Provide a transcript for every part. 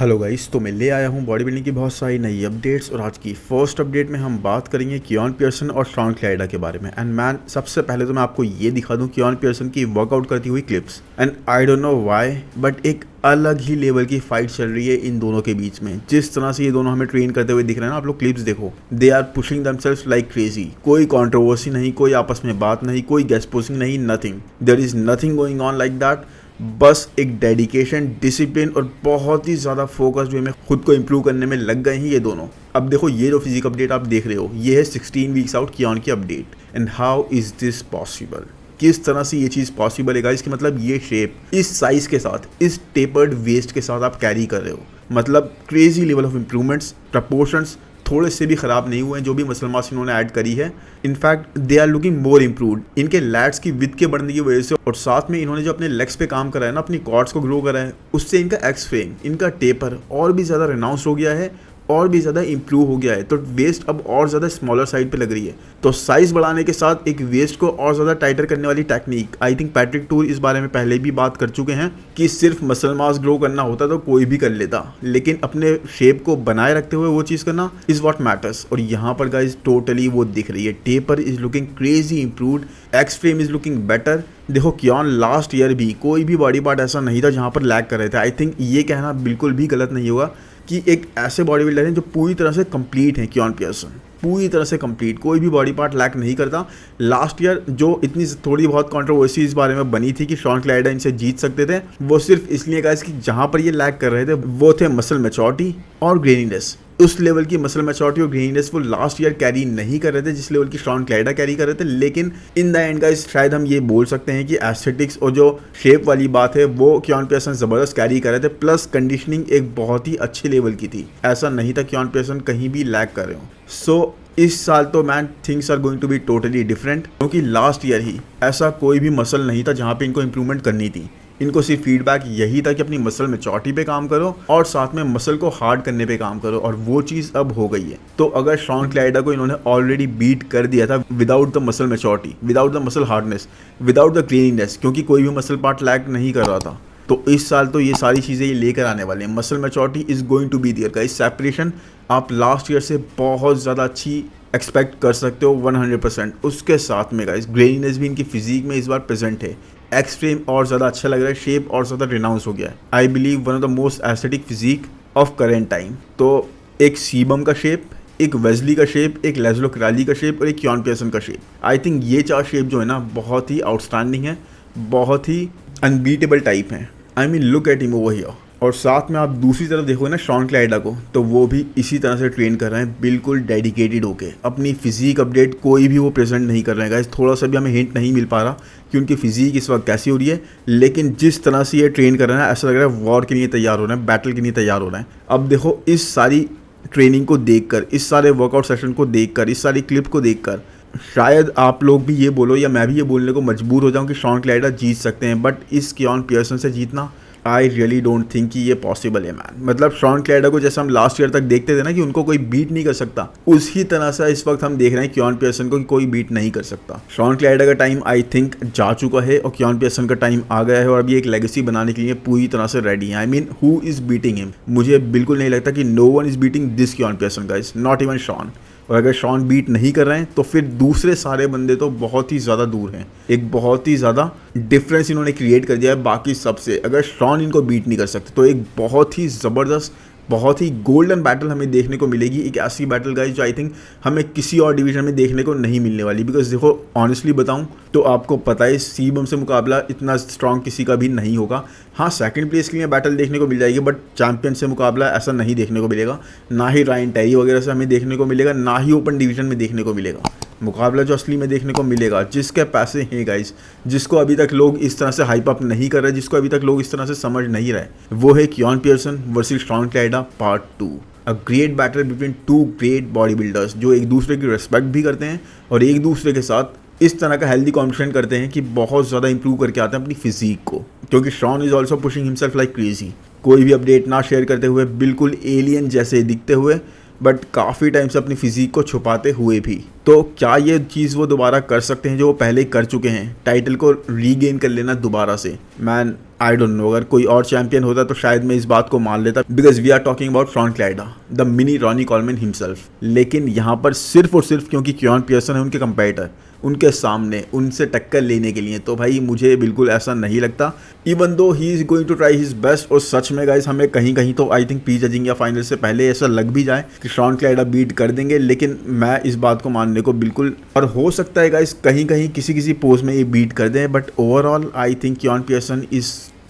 Hello guys, तो मैं ले आया हूँ बॉडी बिल्डिंग की बहुत सारी नई अपडेट्स। और आज की फर्स्ट अपडेट में हम बात करेंगे कियान पियर्सन और शॉन क्लाइडा के बारे में। एंड मैन, सबसे पहले तो मैं आपको ये दिखा दूँ कियान पियर्सन की वर्कआउट करती हुई clips. And I don't know why, but एक अलग ही लेवल की फाइट चल रही है इन दोनों के बीच में। जिस तरह से ये दोनों हमें ट्रेन करते हुए दिख रहे हैं ना, आप लोग क्लिप्स देखो, they are pushing themselves like crazy. कोई कंट्रोवर्सी नहीं, कोई आपस में बात नहीं, कोई गेस्ट पोस्टिंग नहीं, nothing, there is nothing going on like that. बस एक डेडिकेशन, डिसिप्लिन और बहुत ही ज़्यादा फोकस जो हमें खुद को इम्प्रूव करने में लग गए हैं ये दोनों। अब देखो, ये जो फिजिक अपडेट आप देख रहे हो, ये है 16 वीक्स आउट कियान की update. And how is this possible? किस तरह से ये चीज़ पॉसिबल है गाइस? कि मतलब ये शेप इस साइज़ के साथ, इस टेपर्ड वेस्ट के साथ आप कैरी कर रहे हो, मतलब crazy level of improvements. Proportions थोड़े से भी ख़राब नहीं हुए हैं जो भी मसल मास इन्होंने ऐड करी है। In fact they are looking more improved इनके लैट्स की विड्थ के बढ़ने की वजह से। और साथ में इन्होंने जो अपने लेग्स पे काम करा है ना, अपनी क्वाड्स को ग्रो करा है, उससे इनका एक्स फ्रेम, इनका टेपर और भी ज़्यादा रिनाउंस हो गया है और भी ज़्यादा इंप्रूव हो गया है। तो वेस्ट अब और ज़्यादा स्मॉलर साइड पे लग रही है। तो साइज़ बढ़ाने के साथ एक वेस्ट को और ज़्यादा टाइटर करने वाली technique, I think Patrick tour इस बारे में पहले भी बात कर चुके हैं कि सिर्फ मसल मास ग्रो करना होता तो कोई भी कर लेता, लेकिन अपने शेप को बनाए रखते हुए वो चीज़ करना इज़ वॉट मैटर्स। और यहाँ पर गाइज टोटली वो दिख रही है। Taper is looking crazy improved, x frame is looking better. देखो, कियान लास्ट ईयर भी कोई भी बॉडी पार्ट ऐसा नहीं था जहाँ पर लैग कर रहे थे। आई थिंक ये कहना बिल्कुल भी गलत नहीं होगा कि एक ऐसे बॉडी बिल्डर हैं जो पूरी तरह से कंप्लीट हैं। कियान पियर्सन पूरी तरह से कंप्लीट, कोई भी बॉडी पार्ट लैक नहीं करता। लास्ट ईयर जो इतनी थोड़ी बहुत कंट्रोवर्सी इस बारे में बनी थी कि शॉन क्लाइडा इनसे जीत सकते थे, वो सिर्फ इसलिए गाइस कि जहाँ पर ये लैक कर रहे थे वो थे मसल मैच्योरिटी और ग्रेनीनेस। उस लेवल की मसल मैच्योरिटी और ग्रेनीनेस वो लास्ट ईयर कैरी नहीं कर रहे थे जिस लेवल की शॉन क्लाइडा कैरी कर रहे थे। लेकिन इन द एंड गाइस शायद हम ये बोल सकते हैं कि एस्थेटिक्स और जो शेप वाली बात है वो कियान पियर्सन ज़बरदस्त कैरी कर रहे थे। प्लस कंडीशनिंग एक बहुत ही अच्छे लेवल की थी, ऐसा नहीं था कियान पियर्सन कहीं भी लैक कर रहे हो। सो इस साल तो man things are going to be totally different, क्योंकि लास्ट ईयर ही ऐसा कोई भी मसल नहीं था जहाँ पे इनको इम्प्रूवमेंट करनी थी। इनको सिर्फ फीडबैक यही था कि अपनी मसल मैच्योरिटी पे काम करो और साथ में मसल को हार्ड करने पे काम करो, और वो चीज़ अब हो गई है। तो अगर शॉन क्लाइडा को इन्होंने ऑलरेडी बीट कर दिया था without the muscle maturity, without the muscle hardness, without the cleanliness, क्योंकि कोई भी मसल पार्ट लैक नहीं कर रहा था, तो इस साल तो ये सारी चीज़ें ये लेकर आने वाले हैं। Muscle maturity is going to be there guys. Separation आप लास्ट ईयर से बहुत ज़्यादा अच्छी एक्सपेक्ट कर सकते हो 100%। उसके साथ में गाइस ग्रेनीनेस भी इनकी फिजिक में इस बार प्रेजेंट है। एक्स फ्रेम और ज़्यादा अच्छा लग रहा है, शेप और ज़्यादा रिनाउंस हो गया है। I believe one of the most aesthetic physique of current time. तो एक सीबम का शेप, एक वेजली का शेप, एक लेज़लो क्राली का शेप और एक कियान पियर्सन का शेप। आई थिंक ये चार शेप जो है ना बहुत ही आउटस्टैंडिंग है, बहुत ही अनबीटेबल टाइप हैं। I mean look at him over here. और साथ में आप दूसरी तरफ देखोगे ना शॉन क्लाइडा को, तो वो भी इसी तरह से ट्रेन कर रहे हैं, बिल्कुल डेडिकेटेड होके। अपनी फिजिक अपडेट कोई भी वो प्रेजेंट नहीं कर रहे हैं गाइस। थोड़ा सा भी हमें हिंट नहीं मिल पा रहा कि उनकी फिजिक इस वक्त कैसी हो रही है, लेकिन जिस तरह से ये ट्रेन कर रहे हैं ऐसा लग रहा है वॉर के लिए तैयार हो रहे हैं, बैटल के लिए तैयार हो रहे हैं। अब देखो, इस सारी ट्रेनिंग को देखकर, इस सारे वर्कआउट सेशन को देखकर, इस सारी क्लिप को देखकर शायद आप लोग भी ये बोलो या मैं भी ये बोलने को मजबूर हो जाऊँ कि शॉन क्लाइडा जीत सकते हैं। बट इस कियान पियर्सन से जीतना आई रियली डोंट थिंक कि ये पॉसिबल है मैन। मतलब शॉन क्लाइडा को जैसे हम लास्ट ईयर तक देखते थे ना कि उनको कोई बीट नहीं कर सकता, उसी तरह से इस वक्त हम देख रहे हैं कियान पियर्सन को कि कोई बीट नहीं कर सकता। शॉन क्लाइडा का टाइम आई थिंक जा चुका है और कियान पियर्सन का टाइम आ गया है, और अभी एक लेगेसी बनाने के लिए पूरी तरह से रेडी है। I mean who is beating him? मुझे बिल्कुल नहीं लगता कि no one is beating this Keone Pearson guys, not even Shawn. और अगर शॉन बीट नहीं कर रहे हैं तो फिर दूसरे सारे बंदे तो बहुत ही ज़्यादा दूर हैं। एक बहुत ही ज़्यादा डिफरेंस इन्होंने क्रिएट कर दिया है बाकी सबसे। अगर शॉन इनको बीट नहीं कर सकते तो एक बहुत ही ज़बरदस्त, बहुत ही गोल्डन बैटल हमें देखने को मिलेगी। एक ऐसी बैटल गाइस जो आई थिंक हमें किसी और डिवीजन में देखने को नहीं मिलने वाली। बिकॉज देखो, ऑनेस्टली बताऊं तो आपको पता है सीबम से मुकाबला इतना स्ट्रॉन्ग किसी का भी नहीं होगा। हाँ, सेकंड प्लेस के लिए बैटल देखने को मिल जाएगी, बट चैंपियन से मुकाबला ऐसा नहीं देखने को मिलेगा। ना ही रायन टेरी वगैरह से हमें देखने को मिलेगा, ना ही ओपन डिवीजन में देखने को मिलेगा। मुकाबला जो असली में देखने को मिलेगा, जिसके पैसे हैं गाइस, जिसको अभी तक लोग इस तरह से हाइप अप नहीं कर रहे, जिसको अभी तक लोग इस तरह से समझ नहीं रहे, वो है Keone Pearson versus Shaun Clarida part 2। A great battle between two great body builders जो एक दूसरे की रिस्पेक्ट भी करते हैं और एक दूसरे के साथ इस तरह का हेल्दी कॉम्पिटिशन करते हैं कि बहुत ज़्यादा इंप्रूव करके आते हैं अपनी फिजिक को। क्योंकि Shawn is also pushing himself like crazy, कोई भी अपडेट ना शेयर करते हुए बिल्कुल एलियन जैसे दिखते हुए बट काफ़ी टाइम से अपनी फिजिक को छुपाते हुए भी। तो क्या ये चीज़ वो दोबारा कर सकते हैं जो वो पहले कर चुके हैं, टाइटल को रीगेन कर लेना दोबारा से? मैन आई डोंट नो, अगर कोई और चैंपियन होता तो शायद मैं इस बात को मान लेता, because we are talking about front Clyda, the mini Ronnie Coleman himself. लेकिन यहाँ पर सिर्फ और सिर्फ क्योंकि कियोन पियर्सन है उनके कंपेटिटर, उनके सामने उनसे टक्कर लेने के लिए, तो भाई मुझे बिल्कुल ऐसा नहीं लगता। Even though he is going to try his best, और सच में गाइस हमें कहीं कहीं तो आई थिंक प्री जजिंग या फाइनल से पहले ऐसा लग भी जाए कि फ्रॉन्ट क्लाइडा बीट कर देंगे, लेकिन मैं इस बात को मानने को बिल्कुल, और हो सकता है गाइस कहीं कहीं किसी किसी पोज में ये बीट कर दें, but overall I think Keone Pearson is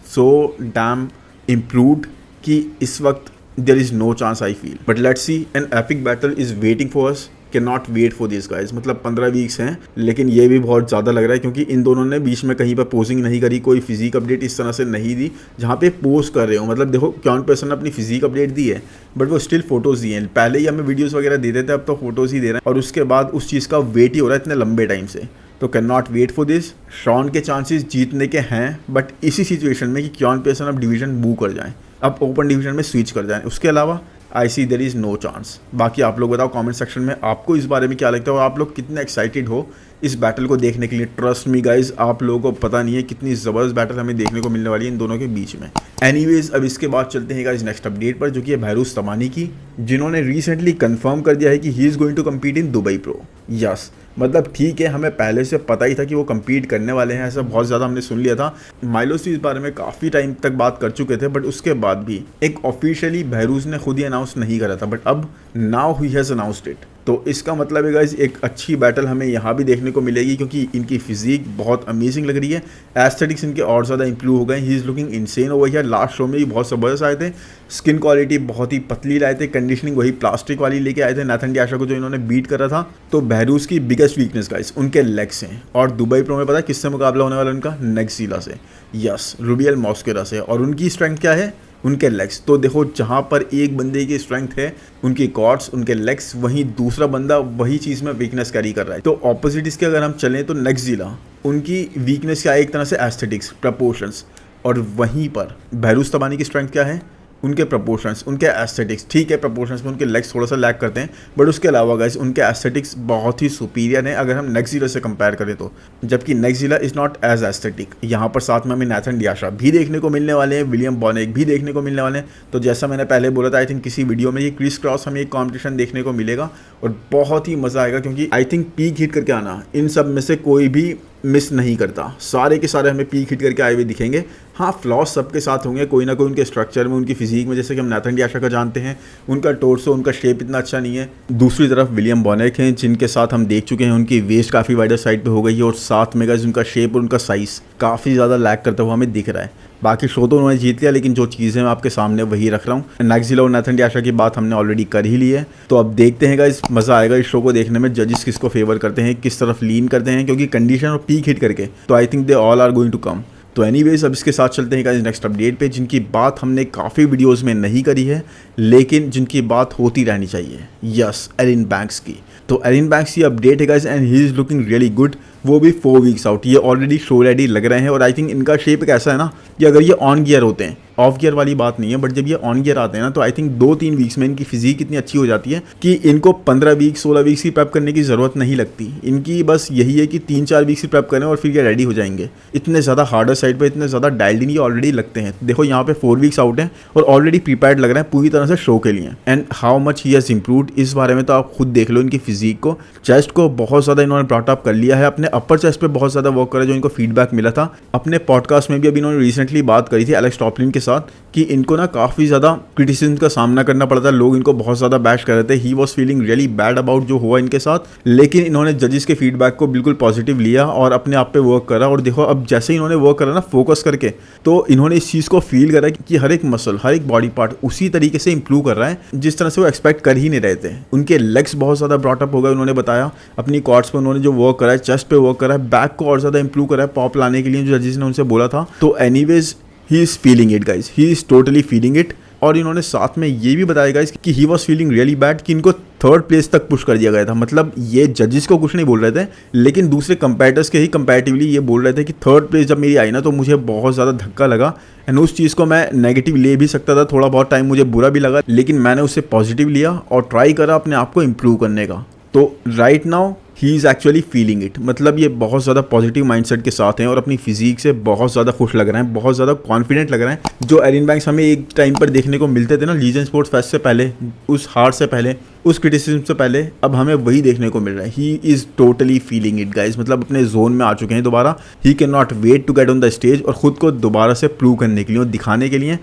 so damn improved कि इस वक्त there is no chance I feel. But let's see, an epic battle is waiting for us, can not wait for this guys. मतलब 15 weeks हैं, लेकिन ये भी बहुत ज़्यादा लग रहा है क्योंकि इन दोनों ने बीच में कहीं पर पोजिंग नहीं करी, कोई फिजिक अपडेट इस तरह से नहीं दी जहाँ पे पोस्ट कर रहे हो। मतलब देखो कियोन पियर्सन ने अपनी फिजिक अपडेट दी है, बट वो स्टिल फोटोज़ दिए हैं। पहले ही हमें वीडियोज़ वगैरह दे देते, अब तो फोटोज़ ही दे रहे हैं, और उसके बाद उस चीज़ का वेट ही हो रहा है इतने लंबे टाइम से। तो can not wait for this. Shawn के चांसेस जीतने के हैं, बट इसी सिचुएशन में कि कियोन पियर्सन अब डिवीजन मूव कर जाएं, अब ओपन डिवीजन में स्विच कर जाएं, उसके अलावा आई सी देयर इज़ नो चांस। बाकी आप लोग बताओ कमेंट सेक्शन में आपको इस बारे में क्या लगता है, और आप लोग कितने एक्साइटेड हो इस बैटल को देखने के लिए। ट्रस्ट मी गाइज, आप लोगों को पता नहीं है कितनी ज़बरदस्त बैटल हमें देखने को मिलने वाली है इन दोनों के बीच में। एनीवेज, अब इसके बाद चलते हैं गाइज नेक्स्ट अपडेट पर, जो कि है बहरूज तमानी की, जिन्होंने रिसेंटली कंफर्म कर दिया है कि he is going to compete in Dubai pro. Yes, मतलब ठीक है, हमें पहले से पता ही था कि वो कम्पीट करने वाले हैं, ऐसा बहुत ज़्यादा हमने सुन लिया था। माइलोस इस बारे में काफ़ी टाइम तक बात कर चुके थे, बट उसके बाद भी एक ऑफिशियली बहरूज ने खुद ही अनाउंस नहीं करा था, बट अब now he has announced it. तो इसका मतलब है गाइज एक अच्छी बैटल हमें यहाँ भी देखने को मिलेगी, क्योंकि इनकी फिजिक बहुत अमेजिंग लग रही है, एस्थेटिक्स इनके और ज़्यादा इंप्रूव हो गए। He is looking insane over here. Last show में भी बहुत ज़बरदस्त आए थे, स्किन क्वालिटी बहुत ही पतली लाए थे, कंडीशनिंग वही प्लास्टिक वाली लेके आए थे नाथन डियाशा को, जो इन्होंने बीट करा था। तो बहरूज की बिगेस्ट वीकनेस गाइज उनके लेग्स हैं, और दुबई प्रो में पता है किससे मुकाबला होने वाला उनका? नेक्सीला से, यस, रूबियल मॉस्केरा से। और उनकी स्ट्रेंथ क्या है? उनके लेग्स। तो देखो जहाँ पर एक बंदे की स्ट्रेंथ है उनकी कॉर्ड्स, उनके लेग्स, वहीं दूसरा बंदा वही चीज़ में वीकनेस कैरी कर रहा है। तो ऑपोजिट इसके अगर हम चलें तो नेक्सीला, उनकी वीकनेस क्या है? एक तरह से एस्थेटिक्स, प्रपोर्शंस, और वहीं पर बहरूज तमानी की स्ट्रेंथ क्या है? उनके प्रपोर्शंस, उनके एस्थेटिक्स। ठीक है, प्रपोर्शंस में उनके लेग्स थोड़ा सा लैग करते हैं, बट उसके अलावा गाइस उनके एस्थेटिक्स बहुत ही सुपीरियर हैं अगर हम नेक्सीला से कंपेयर करें तो। जबकि नेक्सीला इज़ नॉट एज एस्थेटिक। यहाँ पर साथ में हमें नाथन डियाशा भी देखने को मिलने वाले हैं, विलियम बॉनेक भी देखने को मिलने वाले हैं। तो जैसा मैंने पहले बोला था, आई थिंक किसी वीडियो में ये क्रिस क्रॉस हमें एक कॉम्पिटिशन देखने को मिलेगा, और बहुत ही मज़ा आएगा, क्योंकि आई थिंक पीक हिट करके आना इन सब में से कोई भी मिस नहीं करता। सारे के सारे हमें पीक हिट करके आए हुए दिखेंगे। हाँ, फ्लॉज सबके साथ होंगे कोई ना कोई, उनके स्ट्रक्चर में, उनकी फिजिक में, जैसे कि हम नाथन डियाशा का जानते हैं, उनका टोर्सो, उनका शेप इतना अच्छा नहीं है। दूसरी तरफ विलियम बॉनेक हैं, जिनके साथ हम देख चुके हैं उनकी वेस्ट काफ़ी वाइडर साइड पे हो गई है, और साथ में गाइस उनका शेप और उनका साइज़ काफ़ी ज़्यादा लैग करता हुआ हमें दिख रहा है। बाकी शो तो उन्होंने जीत लिया, लेकिन जो चीज़ें मैं आपके सामने वही रख रहा हूँ। नेक्सीला और नाथन डियाशा की बात हमने ऑलरेडी कर ही ली है, तो अब देखते हैं गाइस, मज़ा आएगा इस शो को देखने में। जजेस किसको फेवर करते हैं, किस तरफ लीन करते हैं, क्योंकि कंडीशन और पीक हिट करके तो I think they all are going to come. तो एनीवेज, अब इसके साथ चलते हैं गाइस नेक्स्ट अपडेट पे, जिनकी बात हमने काफ़ी वीडियोस में नहीं करी है, लेकिन जिनकी बात होती रहनी चाहिए। यस, एरिन बैंक्स की। तो एरिन बैंक्स की अपडेट है guys, and he is looking really good. वो भी 4 वीक्स आउट, ये ऑलरेडी शो रेडी लग रहे हैं, और आई थिंक इनका शेप कैसा है ना, कि अगर ये ऑन गियर होते हैं, ऑफ गियर वाली बात नहीं है, बट जब ये ऑन गियर आते हैं ना, तो आई थिंक 2-3 वीक्स में इनकी फिजिक इतनी अच्छी हो जाती है कि इनको 15 वीक्स 16 वीक्स की प्रेप करने की ज़रूरत नहीं लगती। इनकी बस यही है कि 3-4 वीक्स की प्रेप करें और फिर ये रेडी हो जाएंगे। इतने ज़्यादा हार्डर साइड पर, इतने ज़्यादा डायल्ड इन ये ऑलरेडी लगते हैं। देखो यहाँ पे 4 वीक्स आउट हैं और ऑलरेडी प्रिपेयर्ड लग रहे हैं पूरी तरह से शो के लिए। And how much he has improved, इस बारे में तो आप खुद देख लो। इनकी फिजिक को, चेस्ट को बहुत ज़्यादा इन्होंने ब्रॉट अप कर लिया है, अपने अपर चेस्ट पे बहुत ज़्यादा वर्क करा, जो इनको फीडबैक मिला था। अपने पॉडकास्ट में भी अभी इन्होंने रिसेंटली बात करी थी एलेक्स टॉपलिन के साथ, कि इनको ना काफ़ी ज़्यादा क्रिटिसिज्म का सामना करना पड़ा था, लोग इनको बहुत ज़्यादा बैश कर रहे थे। He was feeling really bad about जो हुआ इनके साथ, लेकिन इन्होंने जजेस के फीडबैक को बिल्कुल पॉजिटिव लिया और अपने आप पे वर्क करा। और देखो अब जैसे ही इन्होंने वर्क करा ना फोकस करके, तो इन्होंने इस चीज़ को फील करा कि हर एक मसल, हर एक बॉडी पार्ट उसी तरीके से इंप्रूव कर रहा है जिस तरह से वो एक्सपेक्ट कर ही नहीं रहे थे। उनके लेग्स बहुत ज़्यादा ब्रॉटअप हो गए, उन्होंने बताया। अपनी कॉर्ड्स पर उन्होंने जो वर्क करा है, चेस्ट पे वर्क करा है, बैक को और ज़्यादा इंप्रूव करा है पॉप लाने के लिए, जो जजेस ने उनसे बोला था। तो anyways, he is feeling it guys, he is totally feeling it. और इन्होंने साथ में ये भी बताया गाइस कि he was feeling really bad कि इनको थर्ड प्लेस तक पुश कर दिया गया था। मतलब ये जजेस को कुछ नहीं बोल रहे थे, लेकिन दूसरे कंपैरेटर्स के ही कंपैरेटिवली ये बोल रहे थे कि थर्ड प्लेस जब मेरी आई ना तो मुझे बहुत ज़्यादा धक्का लगा एंड उस चीज़ को मैं नेगेटिव ले भी सकता था, थोड़ा बहुत टाइम मुझे बुरा भी लगा, लेकिन मैंने उससे पॉजिटिव लिया और ट्राई करा अपने आप को इम्प्रूव करने का। तो right now he is actually feeling it. मतलब ये बहुत ज़्यादा पॉजिटिव माइंडसेट के साथ हैं और अपनी फिजिक से बहुत ज़्यादा खुश लग रहे हैं, बहुत ज़्यादा कॉन्फिडेंट लग रहे हैं। जो एरिन बैंक्स हमें एक टाइम पर देखने को मिलते थे ना लीजेंड स्पोर्ट्स फेस्ट से पहले, उस हार से पहले, उस क्रिटिसिज्म से पहले, अब हमें वही देखने को मिल रहा है। He is totally feeling it guys. मतलब अपने जोन में आ चुके हैं दोबारा। He can not wait to get on the stage और ख़ुद को दोबारा से प्रूव करने के लिए और दिखाने के लिए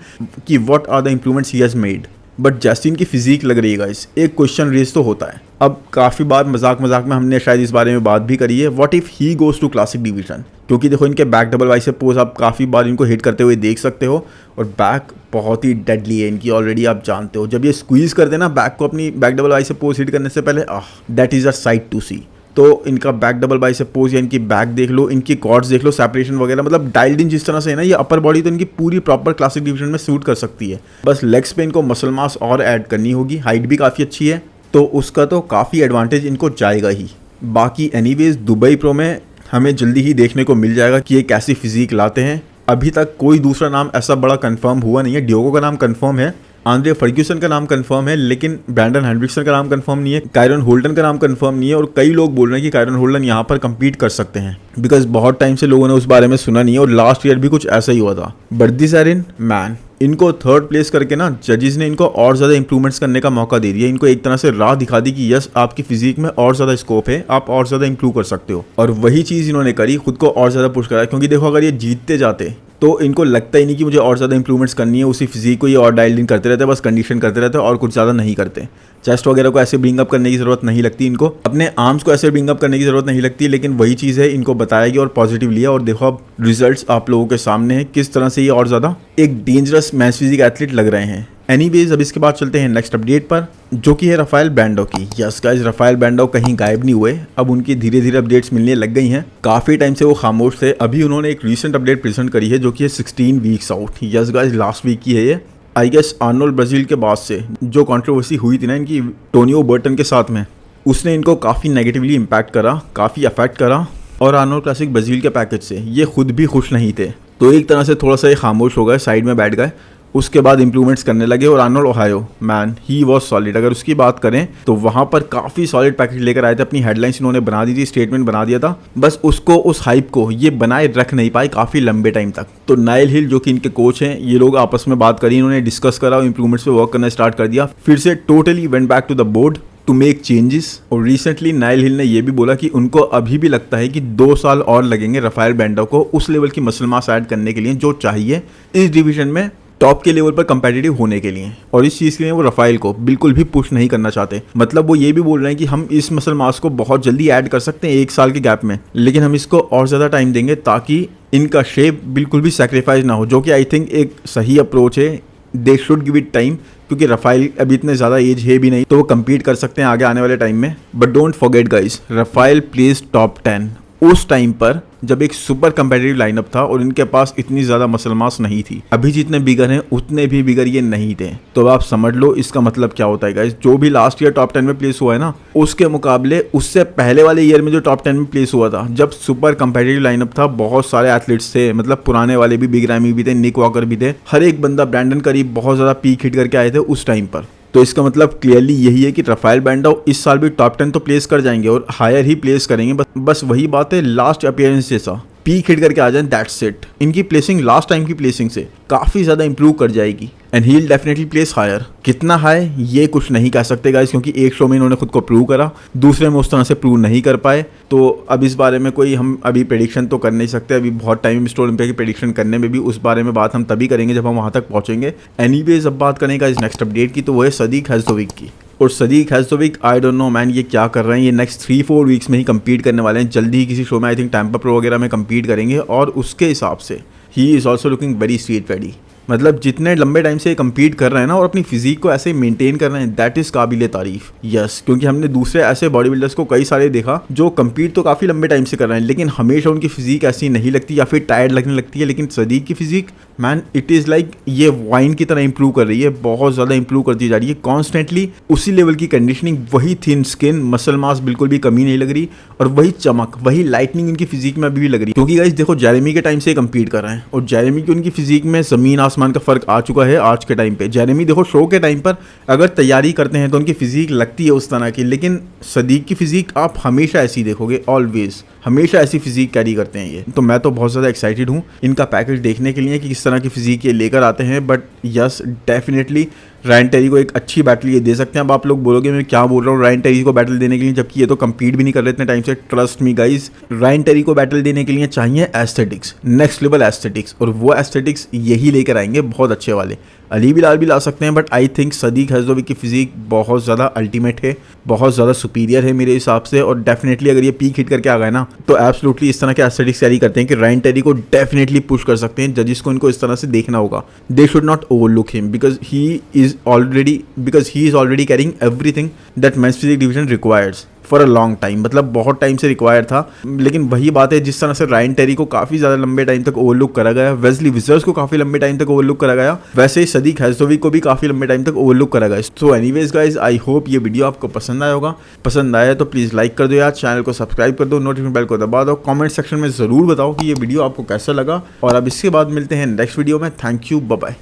कि what are the improvements he has made. But जैसे इनकी फिजिक लग रही है गाइस, एक क्वेश्चन रेज तो होता है। अब काफ़ी बार मजाक में हमने शायद इस बारे में बात भी करी है, what if he goes to classic division. क्योंकि देखो इनके बैक डबल बाइसेप पोज आप काफ़ी बार इनको हिट करते हुए देख सकते हो और बैक बहुत ही डेडली है इनकी, ऑलरेडी आप जानते हो। जब ये स्क्वीज़ करते हैं ना बैक को अपनी back double bicep pose hit करने से पहले, that is a sight to see. तो इनका बैक डबल बाइसेप पोज या इनकी बैक देख लो, इनकी कॉर्ड्स देख लो, सेपरेशन वगैरह, मतलब डाइल्ड इन जिस तरह से है ना, ये अपर बॉडी तो इनकी पूरी प्रॉपर क्लासिक डिवीजन में सूट कर सकती है। बस लेग्स पे इनको मसल मास और ऐड करनी होगी। हाइट भी काफ़ी अच्छी है तो उसका तो काफ़ी एडवांटेज इनको जाएगा ही। बाकी एनीवेज दुबई प्रो में हमें जल्दी ही देखने को मिल जाएगा कि ये कैसी फिजिक लाते हैं। अभी तक कोई दूसरा नाम ऐसा बड़ा कंफर्म हुआ नहीं है। डियोगो का नाम कंफर्म है, आंद्रे फर्ग्यूसन का नाम कंफर्म है, लेकिन ब्रैंडन हेंड्रिक्सन का नाम कंफर्म नहीं है, कायरन होल्टन का नाम कंफर्म नहीं है। और कई लोग बोल रहे हैं कि कायरन होल्टन यहाँ पर compete कर सकते हैं, बिकॉज बहुत टाइम से लोगों ने उस बारे में सुना नहीं है और लास्ट ईयर भी कुछ ऐसा ही हुआ था। बट दिस एरिन मैन, इनको थर्ड प्लेस करके ना जजेस ने इनको और ज़्यादा इंप्रूवमेंट्स करने का मौका दे दिया। इनको एक तरह से राह दिखा दी कि यस आपकी फिजिक में और ज़्यादा स्कोप है, आप और ज़्यादा इंप्रूव कर सकते हो। और वही चीज़ इन्होंने करी, खुद को और ज़्यादा पुश करा। क्योंकि देखो अगर ये जीतते जाते तो इनको लगता ही नहीं कि मुझे और ज़्यादा इंप्रूवमेंट्स करनी है, उसी फिजिक को ये और डाइल्ड इन करते रहते हैं, बस कंडीशन करते रहते हैं और कुछ ज़्यादा नहीं करते। चेस्ट वगैरह को ऐसे ब्रिंग अप करने की ज़रूरत नहीं लगती इनको, अपने आर्म्स को ऐसे ब्रिंग अप करने की ज़रूरत नहीं लगती, लेकिन वही चीज़ है इनको बताया गया और पॉजिटिव लिया। और देखो अब रिजल्ट्स आप लोगों के सामने हैं, किस तरह से ये और ज़्यादा एक डेंजरस मैच फिजिक एथलीट लग रहे हैं। एनीवेज अब इसके बाद चलते हैं नेक्स्ट अपडेट पर, जो कि है राफेल ब्रांडो की। यस गाइस, राफेल ब्रांडो कहीं गायब नहीं हुए, अब उनकी धीरे धीरे अपडेट्स मिलने लग गई हैं। काफ़ी टाइम से वो खामोश थे, अभी उन्होंने एक रीसेंट अपडेट प्रेजेंट करी है जो कि है 16 weeks out. Yes guys, last week की है ये। आई गेस आर्नोल्ड ब्राजील के बाद से जो कंट्रोवर्सी हुई थी ना इनकी टोनियो बर्टन के साथ में, उसने इनको काफ़ी नेगेटिवली इम्पैक्ट करा, काफ़ी अफेक्ट करा। और आर्नोल्ड क्लासिक ब्राजील के पैकेज से ये खुद भी खुश नहीं थे, तो एक तरह से थोड़ा सा ये खामोश हो गए, साइड में बैठ गए। उसके बाद इंप्रूवमेंट्स करने लगे और Arnold Ohio man, he was solid. अगर उसकी बात करें तो वहाँ पर काफ़ी सॉलिड पैकेज लेकर आए थे, अपनी हेडलाइंस इन्होंने बना दी थी, स्टेटमेंट बना दिया था, बस उसको उस हाइप को ये बनाए रख नहीं पाए काफ़ी लंबे टाइम तक। तो नाइल हिल जो कि इनके कोच हैं, ये लोग आपस में बात करी, इन्होंने डिस्कस करा और इंप्रूवमेंट्स पे वर्क करना स्टार्ट कर दिया। फिर से totally went back to the board to make changes. और रिसेंटली नाइल हिल ने यह भी बोला कि उनको अभी भी लगता है कि 2 साल और लगेंगे राफेल ब्रांडो को उस लेवल की मसल मास ऐड करने के लिए जो चाहिए इस डिवीजन में टॉप के लेवल पर कंपेटिटिव होने के लिए। और इस चीज़ के लिए वो राफेल को बिल्कुल भी पुश नहीं करना चाहते। मतलब वो ये भी बोल रहे हैं कि हम इस मसल मास को बहुत जल्दी ऐड कर सकते हैं 1 साल के गैप में, लेकिन हम इसको और ज़्यादा टाइम देंगे ताकि इनका शेप बिल्कुल भी सेक्रीफाइस ना हो, जो कि आई थिंक एक सही अप्रोच है। They should give it time, क्योंकि राफेल अभी इतने ज़्यादा एज है भी नहीं, तो वो कम्पीट कर सकते हैं आगे आने वाले टाइम में। But don't forget guys, Rafael place top 10 उस टाइम पर जब एक सुपर कंपेटिटिव लाइनअप था और इनके पास इतनी ज़्यादा मसल मास नहीं थी। अभी जितने बिगर हैं उतने भी बिगर ये नहीं थे। तो अब आप समझ लो इसका मतलब क्या होता है गाइस। जो भी लास्ट ईयर टॉप 10 में प्लेस हुआ है ना, उसके मुकाबले उससे पहले वाले ईयर में जो टॉप 10 में प्लेस हुआ था, जब सुपर कंपेटिटिव लाइनअप था, बहुत सारे एथलीट्स थे, मतलब पुराने वाले भी, बिग रैमी भी थे, निक वॉकर भी थे, हर एक बंदा, ब्रैंडन करीब बहुत ज़्यादा पीक हिट करके आए थे उस टाइम पर। तो इसका मतलब क्लियरली यही है कि राफेल ब्रांडो इस साल भी टॉप 10 तो प्लेस कर जाएंगे और हायर ही प्लेस करेंगे। बस वही बात है, लास्ट अपीयरेंस जैसा पीक हिट करके आ जाए, दैट्स इट। इनकी प्लेसिंग लास्ट टाइम की प्लेसिंग से काफ़ी ज़्यादा इंप्रूव कर जाएगी and he will definitely place higher. कितना हाई ये कुछ नहीं कह सकते गाइस, क्योंकि एक शो में इन्होंने खुद को प्रूव करा, दूसरे में उस तरह से प्रूव नहीं कर पाए। तो अब इस बारे में कोई हम अभी प्रेडिक्शन तो कर नहीं सकते, अभी बहुत टाइम मिस्टर ओलंपिया की प्रेडिक्शन करने में भी। उस बारे में बात हम तभी करेंगे जब हम वहाँ तक पहुँचेंगे। एनीवेज अब बात करेंगे इस नेक्स्ट अपडेट की, तो वो है सदीक हेज़ोविक की। और Sadik Hadzovic, I don't know man, ये क्या कर रहे हैं। ये नेक्स्ट 3-4 वीक्स में ही कम्पीट करने वाले हैं, जल्दी ही किसी शो में, आई थिंक टैंपा प्रो वगैरह में कम्पीट करेंगे। और उसके हिसाब से he is also looking very street ready. मतलब जितने लंबे टाइम से कम्पीट कर रहे हैं ना और अपनी फिजिक को ऐसे मेंटेन कर रहे हैं, दैट इज काबिल तारीफ। यस, क्योंकि हमने दूसरे ऐसे बॉडी बिल्डर्स को कई सारे देखा जो कम्पीट तो काफी लंबे टाइम से कर रहे हैं, लेकिन हमेशा उनकी फिजिक ऐसी नहीं लगती या फिर टायर्ड लगने लगती है। लेकिन सदीक की physique, man, it is like ये वाइन की तरह इंप्रूव कर रही है, बहुत ज्यादा इंप्रूव करती जा रही है कॉन्स्टेंटली। उसी लेवल की कंडीशनिंग, वही थिन स्किन, मसल मास बिल्कुल भी कमी नहीं लग रही, और वही चमक, वही लाइटनिंग इनकी फिजिक में अभी भी लग रही है। क्योंकि गाइस देखो, जेरेमी के टाइम से कम्पीट कर रहे हैं और जेरेमी की उनकी फिजिक में जमीन आसमान का फर्क आ चुका है आज के टाइम पे। जेरेमी देखो शो के टाइम पर अगर तैयारी करते हैं तो उनकी फिजिक लगती है उस तरह की, लेकिन सदीक की फिजिक आप हमेशा ऐसी देखोगे, ऑलवेज हमेशा ऐसी फिजिक कैरी करते हैं ये। तो मैं तो बहुत ज़्यादा एक्साइटेड हूँ इनका पैकेज देखने के लिए कि किस तरह की फिजिक ये लेकर आते हैं। But yes, definitely Ryan Terry को एक अच्छी बैटल ये दे सकते हैं। अब आप लोग बोलोगे मैं क्या बोल रहा हूँ रायन टेरी को बैटल देने के लिए, जबकि ये तो कम्पीट भी नहीं कर रहे इतने टाइम से। Trust me guys, Ryan Terry को बैटल देने के लिए चाहिए एस्थेटिक्स, नेक्स्ट लेवल एस्थेटिक्स, और वो एस्थेटिक्स यही लेकर आएंगे बहुत अच्छे वाले। अली बिलाल भी ला सकते हैं, बट आई थिंक सदीक हैज़ोविक की फिजिक बहुत ज़्यादा अल्टीमेट है, बहुत ज़्यादा सुपीरियर है मेरे हिसाब से। और डेफिनेटली अगर ये पीक हिट करके आ गए ना, तो एब्सोल्युटली इस तरह के एस्थेटिक्स कैरी करते हैं कि रायन टेरी को डेफिनेटली पुश कर सकते हैं। जजिस को इनको इस तरह से देखना होगा। They should not overlook him because he is already carrying everything that men's physique division requires for a long time, मतलब बहुत टाइम से रिक्वायर था। लेकिन वही बात है, जिस तरह से रायन टेरी को काफ़ी ज़्यादा लंबे टाइम तक ओवरलुक करा गया, वेस्ली विजर्स को काफ़ी लंबे टाइम तक ओवरलुक करा गया, वैसे ही सदीक हैज़ोविक को भी काफ़ी लंबे टाइम तक ओवरलुक करा गया। So anyways guys, I hope ये वीडियो आपको पसंद आया होगा। पसंद आया तो प्लीज़ लाइक कर दो यार, चैनल को सब्सक्राइब कर दो, नोटिफिकेशन बेल को दबा दो, कॉमेंट सेक्शन में ज़रूर बताओ कि ये वीडियो आपको कैसा लगा। और अब इसके बाद मिलते हैं नेक्स्ट वीडियो में। Thank you, bye bye.